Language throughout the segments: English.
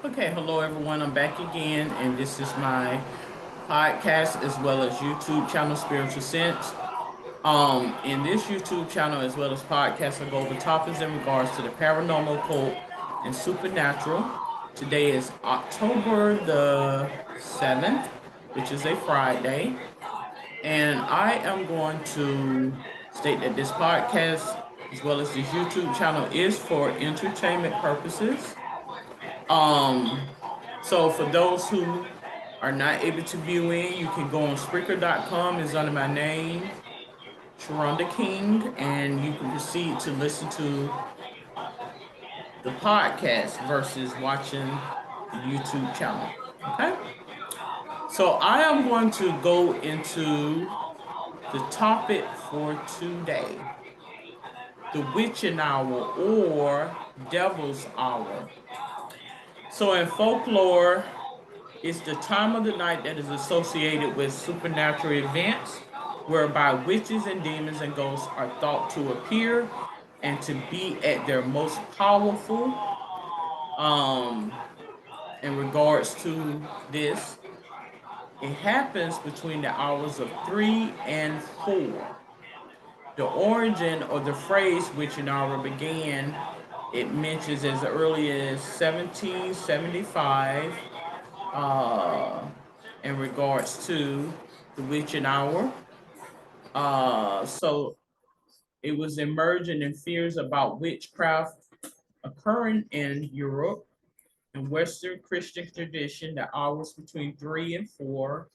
Okay, hello everyone. I'm back again, and this is my podcast as well as YouTube channel, Spiritual Sense. In this YouTube channel as well as podcast, I go over topics in regards to the paranormal, occult, and supernatural. Today is October the 7th, which is a Friday, and I am going to state that this podcast as well as this YouTube channel is for entertainment purposes. Um, so for those who are not able to view in, you can go on Spreaker.com. It's under my name, Sharonda King, and you can proceed to listen to the podcast versus watching the YouTube channel. Okay? So I am going to go into the topic for today, the witching hour or devil's hour. So in folklore, it's the time of the night that is associated with supernatural events whereby witches and demons and ghosts are thought to appear and to be at their most powerful. Um, in regards to this, it happens between the hours of 3 and 4. The origin of the phrase witching hour began, it mentions as early as 1775 uh, in regards to the witching hour. So it was emerging in fears about witchcraft occurring in Europe. In Western Christian tradition, the hours between 3 and 4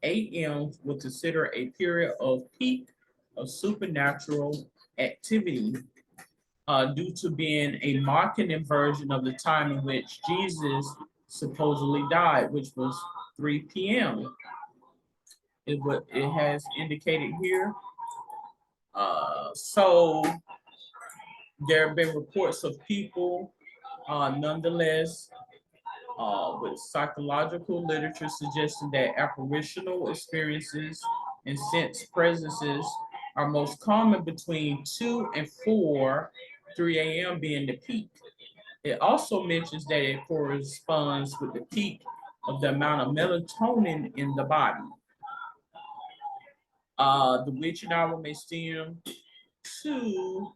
a.m. were considered a period of peak of supernatural activity due to being a mocking inversion of the time in which Jesus supposedly died, which was 3 p.m. What it has indicated here. So there have been reports of people, nonetheless, with psychological literature suggesting that apparitional experiences and sense presences are most common between 2 and 4, 3 a.m. being the peak. It also mentions that it corresponds with the peak of the amount of melatonin in the body. The witching hour may stem to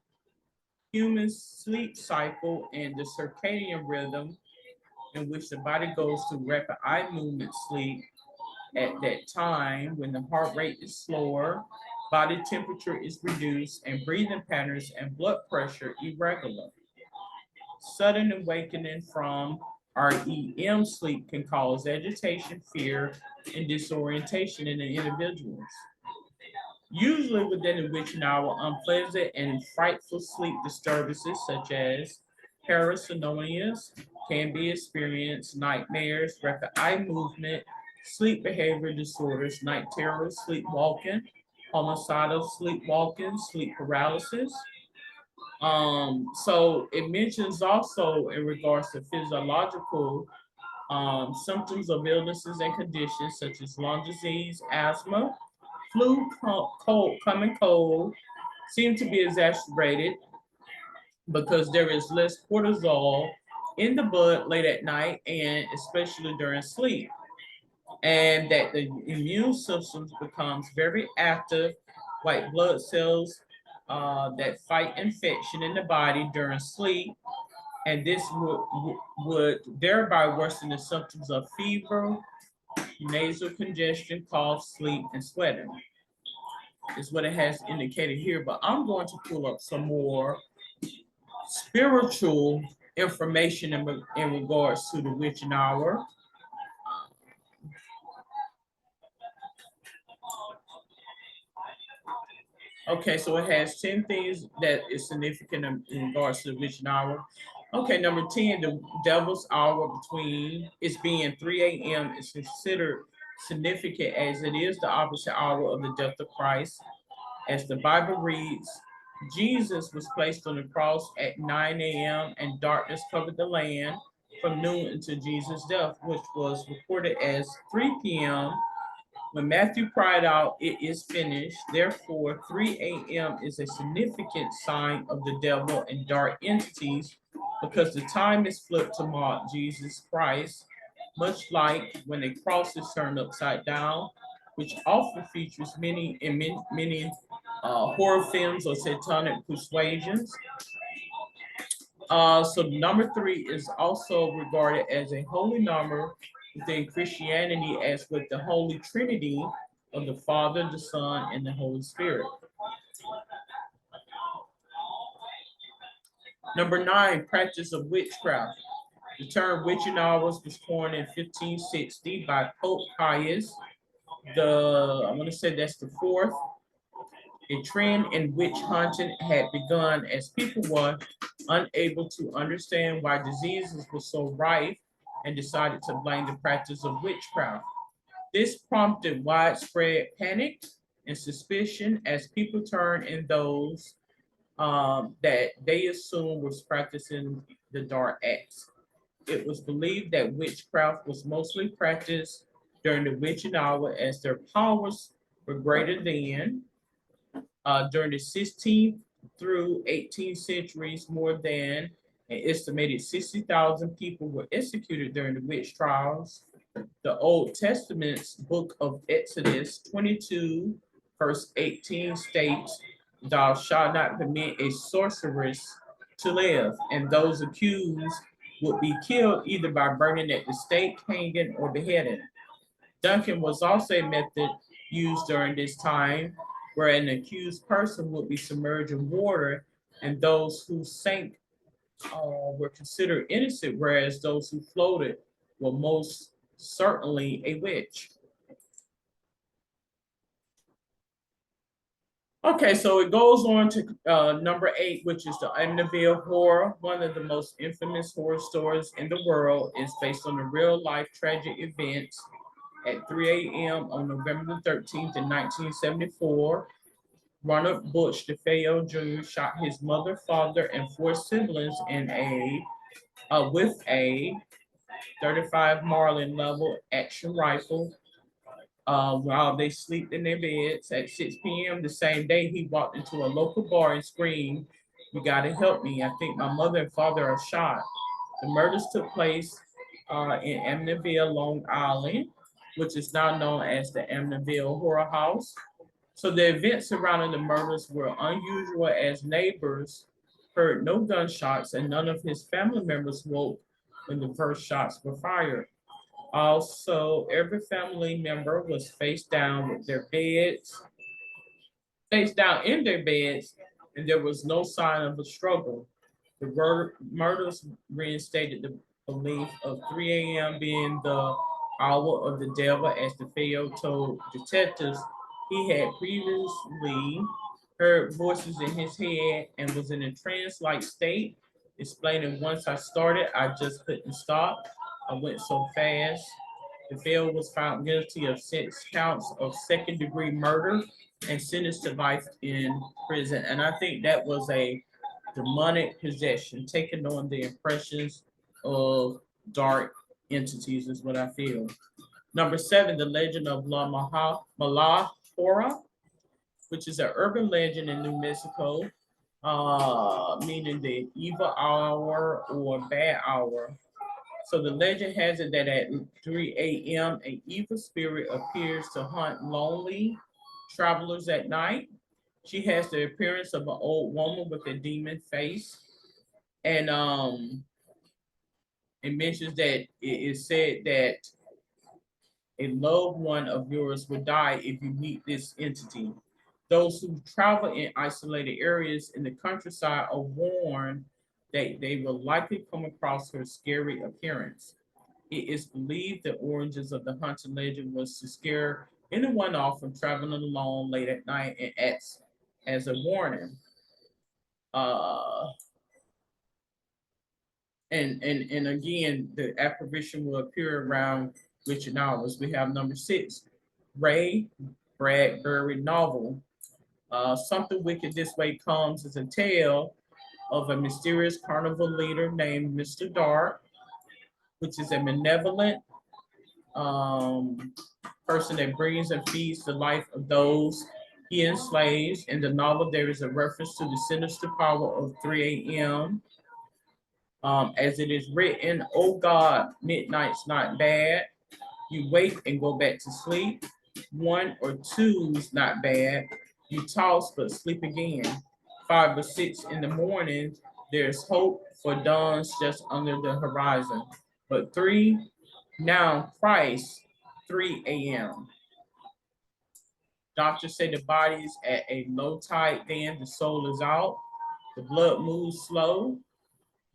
human sleep cycle and the circadian rhythm in which the body goes through rapid eye movement sleep at that time when the heart rate is slower, body temperature is reduced, and breathing patterns and blood pressure irregular. Sudden awakening from REM sleep can cause agitation, fear, and disorientation in the individuals. Usually within the witching hour, unpleasant and frightful sleep disturbances such as parasomnias can be experienced, nightmares, rapid eye movement, sleep behavior disorders, night terrors, sleepwalking, homicidal sleepwalking, sleep paralysis. So it mentions also in regards to physiological symptoms of illnesses and conditions such as lung disease, asthma, flu, cold, common cold, seem to be exacerbated because there is less cortisol in the blood late at night and especially during sleep, and that the immune system becomes very active, white blood cells that fight infection in the body during sleep, and this would thereby worsen the symptoms of fever, nasal congestion, cough, sleep, and sweating is what it has indicated here. But I'm going to pull up some more spiritual information in regards to the witching hour. Okay, so it has 10 things that is significant in regards to the witching hour. Okay, number 10, the devil's hour between it's being 3 a.m. is considered significant as it is the opposite hour of the death of Christ. As the Bible reads, Jesus was placed on the cross at 9 a.m. and darkness covered the land from noon until Jesus' death, which was recorded as 3 p.m. When Matthew cried out, "It is finished." Therefore, 3 a.m. is a significant sign of the devil and dark entities because the time is flipped to mark Jesus Christ, much like when a cross is turned upside down, which often features many horror films or satanic persuasions. So number three is also regarded as a holy number within Christianity, as with the Holy Trinity of the Father, the Son, and the Holy Spirit. Number nine, practice of witchcraft. The term witching hours was coined in 1560 by Pope Pius. I want to say that's the fourth. A trend in witch hunting had begun as people were unable to understand why diseases were so rife and decided to blame the practice of witchcraft. This prompted widespread panic and suspicion as people turned in those that they assumed was practicing the dark arts. It was believed that witchcraft was mostly practiced during the witching hour as their powers were greater than. During the 16th through 18th centuries, more than an estimated 60,000 people were executed during the witch trials. The Old Testament's book of Exodus 22, verse 18 states, "Thou shalt not permit a sorceress to live," and those accused would be killed either by burning at the stake, hanging, or beheading. Dunking was also a method used during this time where an accused person would be submerged in water, and those who sank were considered innocent, whereas those who floated were most certainly a witch. Okay, so it goes on to number eight, which is the Amityville Horror. One of the most infamous horror stories in the world is based on the real life tragic events. At 3 a.m. on November the 13th in 1974, Ronald Bush DeFeo Jr. shot his mother, father, and four siblings with a 35 Marlin level action rifle while they slept in their beds. At 6 p.m. the same day, he walked into a local bar and screamed, "You gotta help me. I think my mother and father are shot." The murders took place in Amityville, Long Island, which is now known as the Amityville Horror House. So the events surrounding the murders were unusual as neighbors heard no gunshots and none of his family members woke when the first shots were fired. Also, every family member was face down in their beds, and there was no sign of a struggle. The murders reinstated the belief of 3 a.m. being the hour of the devil, as DeFeo told detectives he had previously heard voices in his head and was in a trance-like state, explaining, "Once I started, I just couldn't stop. I went so fast." DeFeo was found guilty of 6 counts of second-degree murder and sentenced to life in prison. And I think that was a demonic possession, taking on the impressions of dark entities, is what I feel. Number seven, the legend of La Malahora, which is an urban legend in New Mexico, meaning the evil hour or bad hour. So the legend has it that at 3 a.m., an evil spirit appears to hunt lonely travelers at night. She has the appearance of an old woman with a demon face. And it mentions that it is said that a loved one of yours will die if you meet this entity. Those who travel in isolated areas in the countryside are warned that they will likely come across her scary appearance. It is believed the origins of the haunted legend was to scare anyone off from traveling alone late at night and acts as a warning. Uh, and again, the apparition will appear around witching hours. We have number six, Ray Bradbury novel. Something Wicked This Way Comes is a tale of a mysterious carnival leader named Mr. Dark, which is a malevolent person that brings and feeds the life of those he enslaves. In the novel, there is a reference to the sinister power of 3 a.m. As it is written, "Oh God, midnight's not bad. You wake and go back to sleep. One or two's not bad. You toss but sleep again. 5 or 6 in the morning, there's hope for dawn's just under the horizon. But three, now Christ, 3 a.m. Doctors say the body's at a low tide, then the soul is out. The blood moves slow.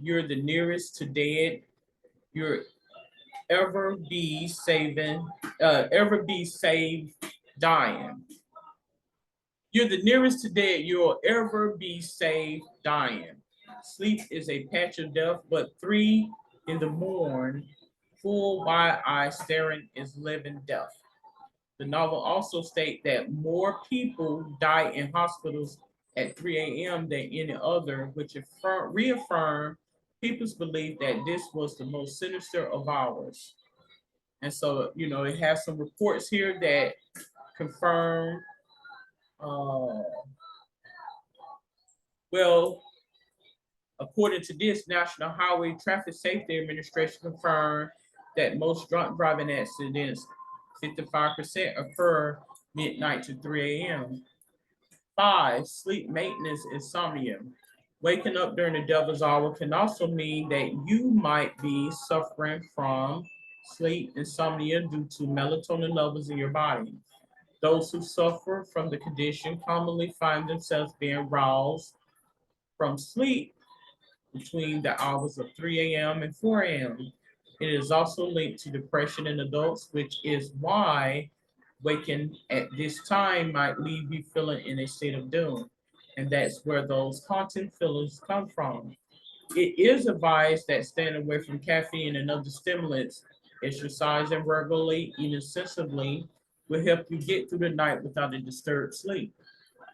You're the nearest to dead. You're ever be saved dying. You're the nearest to dead you'll ever be saved dying. Sleep is a patch of death, but 3 in the morn, full wide eye staring is living death. The novel also states that more people die in hospitals at 3 a.m. than any other, which reaffirmed people's belief that this was the most sinister of hours. And so, it has some reports here that confirm, uh, well, according to this, National Highway Traffic Safety Administration confirmed that most drunk driving accidents, 55%, occur midnight to 3 a.m. 5, sleep maintenance insomnia. Waking up during the devil's hour can also mean that you might be suffering from sleep insomnia due to melatonin levels in your body. Those who suffer from the condition commonly find themselves being roused from sleep between the hours of 3 a.m. and 4 a.m. It is also linked to depression in adults, which is why waking at this time might leave you feeling in a state of doom. And that's where those haunting feelings come from. It is advised that staying away from caffeine and other stimulants, exercising regularly, eating sensibly, will help you get through the night without a disturbed sleep.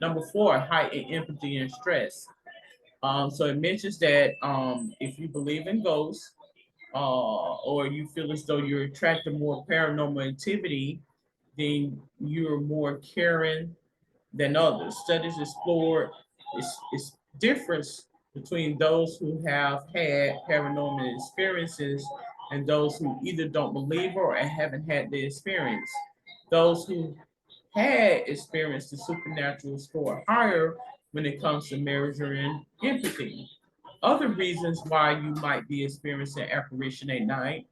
Number 4, heightened empathy and stress. So it mentions that if you believe in ghosts, or you feel as though you're attracted to more paranormal activity, then you're more caring than others. Studies explored its difference between those who have had paranormal experiences and those who either don't believe or haven't had the experience. Those who had experienced the supernatural score higher when it comes to measuring empathy. Other reasons why you might be experiencing apparition at night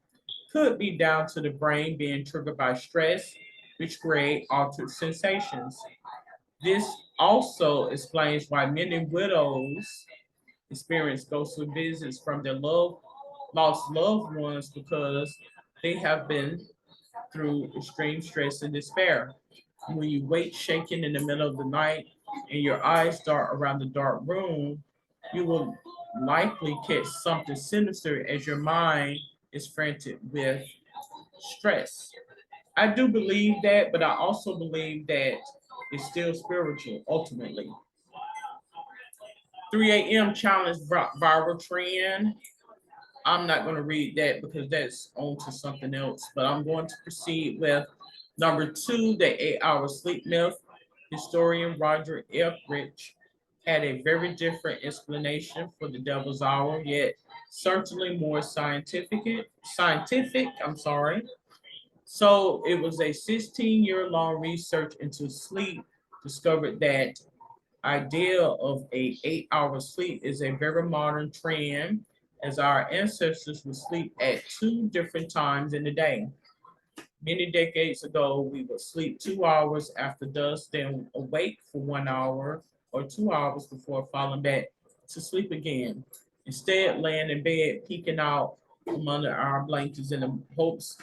could be down to the brain being triggered by stress, which create altered sensations. This also explains why many widows experience ghostly visits from their lost loved ones because they have been through extreme stress and despair. When you wake shaking in the middle of the night and your eyes dart around the dark room, you will likely catch something sinister as your mind is frantic with stress. I do believe that, but I also believe that it's still spiritual ultimately. 3 a.m. challenge viral trend. I'm not going to read that because that's on to something else, but I'm going to proceed with number 2, the 8-hour sleep myth. Historian Roger F. Rich had a very different explanation for the devil's hour, yet certainly more scientific, I'm sorry. So it was a 16-year-long research into sleep discovered that idea of a 8-hour sleep is a very modern trend as our ancestors would sleep at two different times in the day. Many decades ago, we would sleep 2 hours after dusk, then awake for 1 hour or 2 hours before falling back to sleep again. Instead, laying in bed, peeking out from under our blankets in the hopes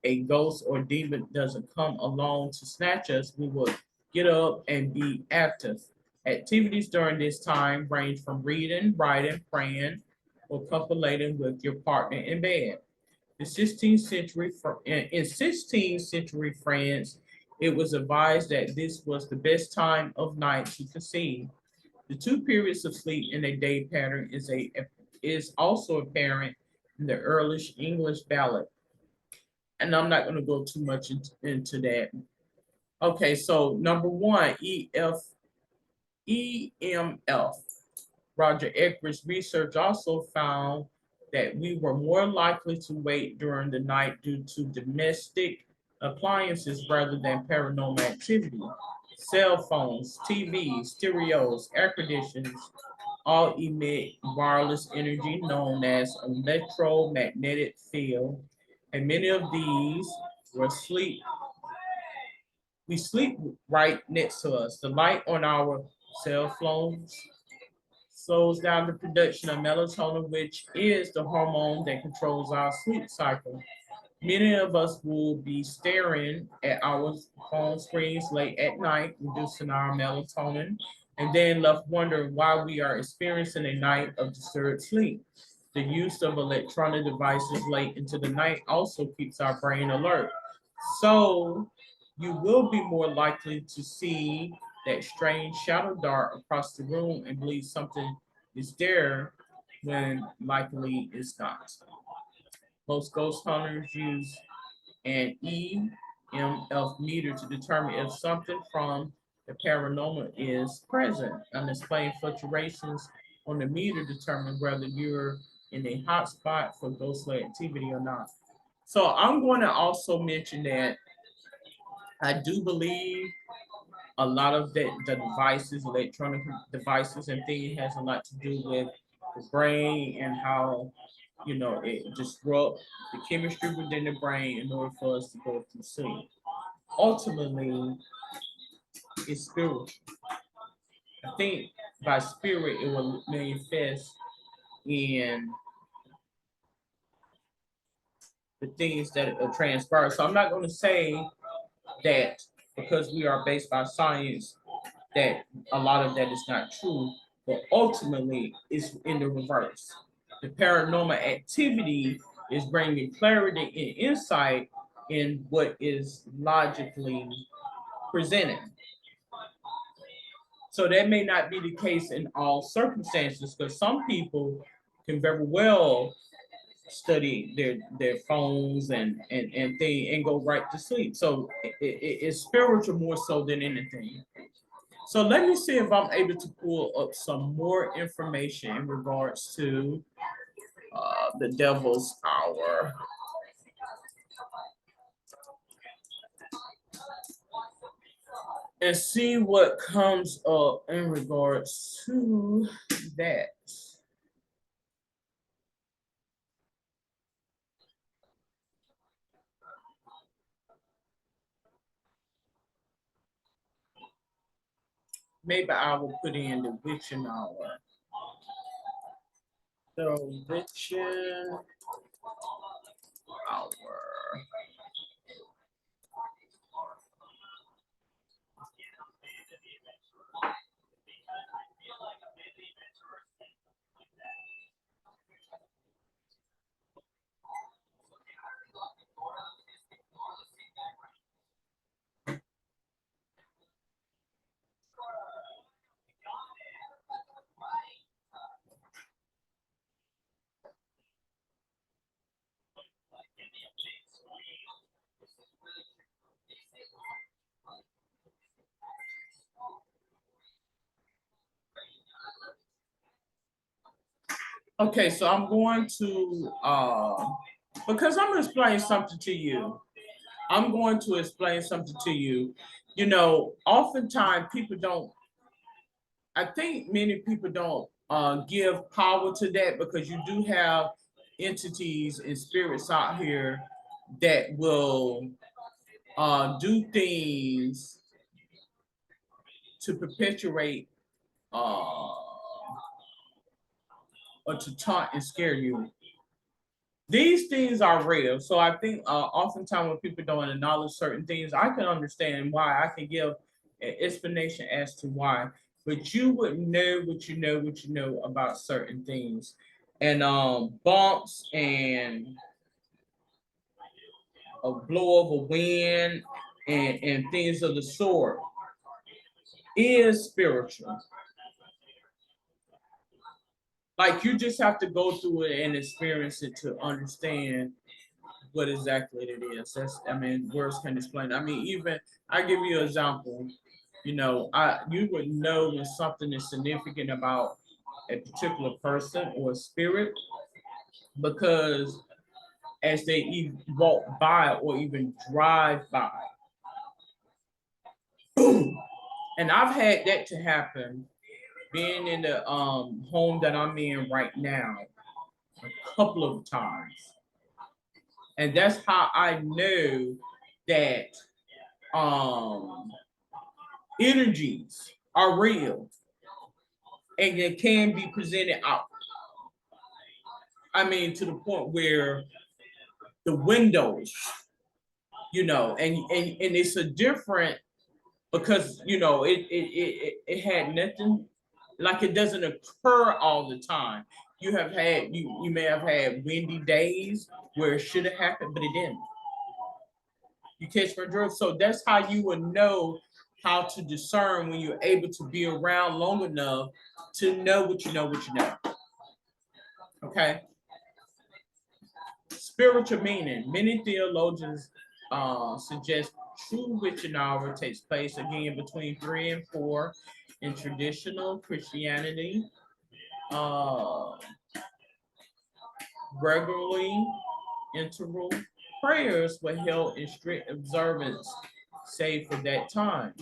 a ghost or demon doesn't come along to snatch us, we would get up and be active. Activities during this time range from reading, writing, praying, or copulating with your partner in bed. In 16th century France, it was advised that this was the best time of night to conceive. The two periods of sleep in a day pattern is also apparent in the earliest English ballad, and I'm not going to go too much into that. Okay, so number 1, EMF. Roger Eckridge's research also found that we were more likely to wake during the night due to domestic appliances rather than paranormal activity. Cell phones, TVs, stereos, air conditioners all emit wireless energy known as electromagnetic field, and many of these were sleep. We sleep right next to us. The light on our cell phones slows down the production of melatonin, which is the hormone that controls our sleep cycle. Many of us will be staring at our phone screens late at night, reducing our melatonin, and then left wondering why we are experiencing a night of disturbed sleep. The use of electronic devices late into the night also keeps our brain alert. So you will be more likely to see that strange shadow dart across the room and believe something is there when likely it's not. Most ghost hunters use an EMF meter to determine if something from the paranormal is present. Unexplained fluctuations on the meter determine whether you're in a hot spot for ghostly activity or not. So I'm going to also mention that I do believe a lot of the devices, electronic devices and things has a lot to do with the brain and how it disrupts the chemistry within the brain in order for us to go through sleep. Ultimately, it's spiritual. I think by spirit it will manifest in the things that are transpired. So I'm not going to say that because we are based by science that a lot of that is not true, but ultimately it's in the reverse. The paranormal activity is bringing clarity and insight in what is logically presented. So that may not be the case in all circumstances because some people can very well study their phones and thing and go right to sleep. So it's spiritual more so than anything. So let me see if I'm able to pull up some more information in regards to the devil's hour and see what comes up in regards to that. Maybe I will put in the witching hour. The witching hour. Okay, so I'm going to because I'm gonna explain something to you. I'm going to explain something to you. Oftentimes people don't. I think many people don't give power to that because you do have entities and spirits out here that will do things to perpetuate uh, or to taunt and scare you. These things are real. So I think oftentimes when people don't acknowledge certain things, I can understand why. I can give an explanation as to why. But you would know what you know about certain things. And bumps and a blow of a wind and things of the sort is spiritual. Like you just have to go through it and experience it to understand what exactly it is. Words can explain. Even I give you an example. You would know when something is significant about a particular person or spirit, because as they even walk by or even drive by, and I've had that to happen being in the home that I'm in right now a couple of times. And that's how I know that um energies are real and it can be presented out. I mean, to the point where the windows, and it's a different, because it had nothing, like, it doesn't occur all the time. You may have had windy days where it should have happened, but it didn't. You catch my drift? So that's how you would know how to discern when you're able to be around long enough to know what you know, what you know. Okay. Spiritual meaning. Many theologians suggest true witching hour takes place again between 3 and 4 in traditional Christianity. Uh, Regularly interval prayers were held in strict observance, save for that time.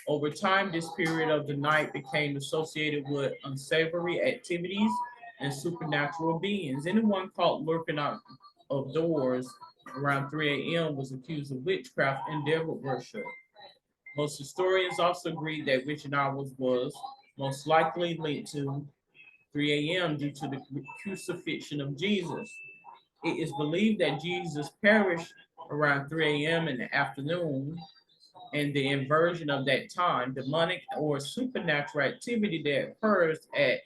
Over time, this period of the night became associated with unsavory activities and supernatural beings. Anyone caught lurking out of doors around 3 a.m. was accused of witchcraft and devil worship. Most historians also agree that witching hours was most likely linked to 3 a.m. due to the crucifixion of Jesus. It is believed that Jesus perished around 3 a.m. in the afternoon, and the inversion of that time, demonic or supernatural activity that occurs at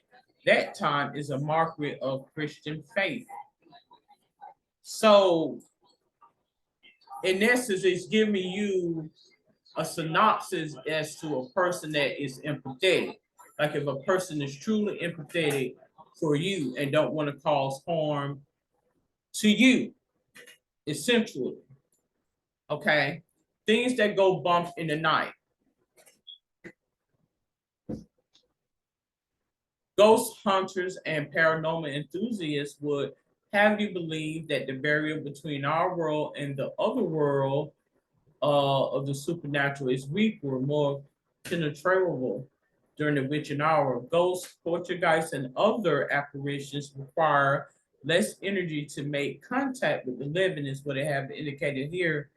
that time, is a marker of Christian faith. So, in essence, it's giving you a synopsis as to a person that is empathetic. Like, if a person is truly empathetic for you and don't want to cause harm to you, essentially. Okay. Things that go bump in the night. Ghost hunters and paranormal enthusiasts would have you believe that the barrier between our world and the other world of the supernatural is weaker, more penetrable during the witching hour. Ghosts, poltergeists, and other apparitions require less energy to make contact with the living, is what they have indicated here.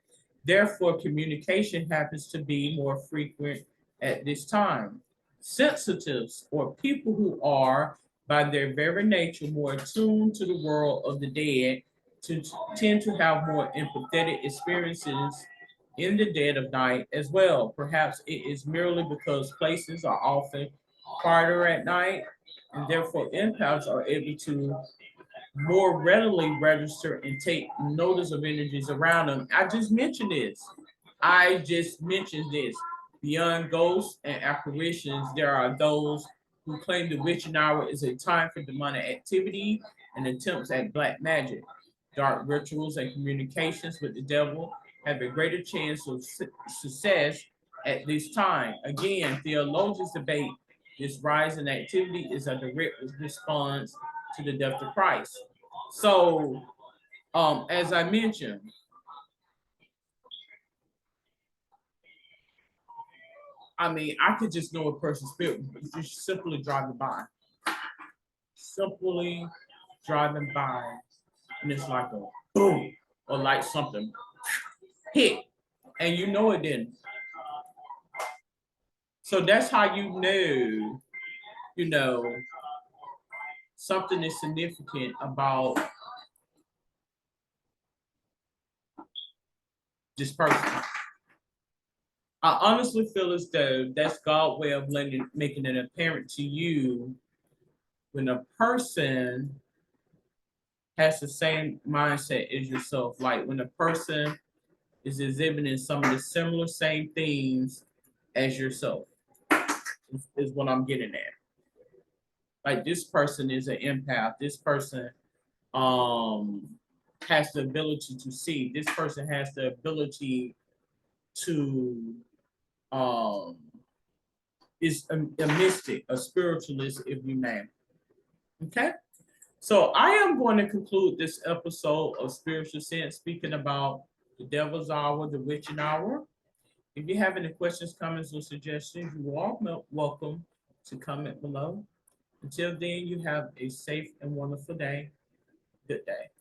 Therefore, communication happens to be more frequent at this time. Sensitives, or people who are, by their very nature, more attuned to the world of the dead, to tend to have more empathetic experiences in the dead of night as well. Perhaps it is merely because places are often quieter at night, and therefore empaths are able to more readily register and take notice of energies around them. I just mentioned this. I just mentioned this. Beyond ghosts and apparitions, there are those who claim the witching hour is a time for demonic activity and attempts at black magic. Dark rituals and communications with the devil have a greater chance of success at this time. Again, theologians debate this rise in activity is a direct response to the death of Christ. So, as I mentioned, I mean, I could just know a person's spirit just simply driving by, simply driving by, and it's like a boom, or like something hit, and you know it didn't. So that's how you know, something is significant about this person. I honestly feel as though that's God's way of making it apparent to you when a person has the same mindset as yourself. Like, when a person is exhibiting some of the similar same things as yourself, is what I'm getting at. Like, this person is an empath. This person um has the ability to see. This person has the ability to um is a mystic, a spiritualist, if you may. Okay. So I am going to conclude this episode of Spiritual Sense speaking about the devil's hour, the witching hour. If you have any questions, comments, or suggestions, you are welcome to comment below. Until then, you have a safe and wonderful day. Good day.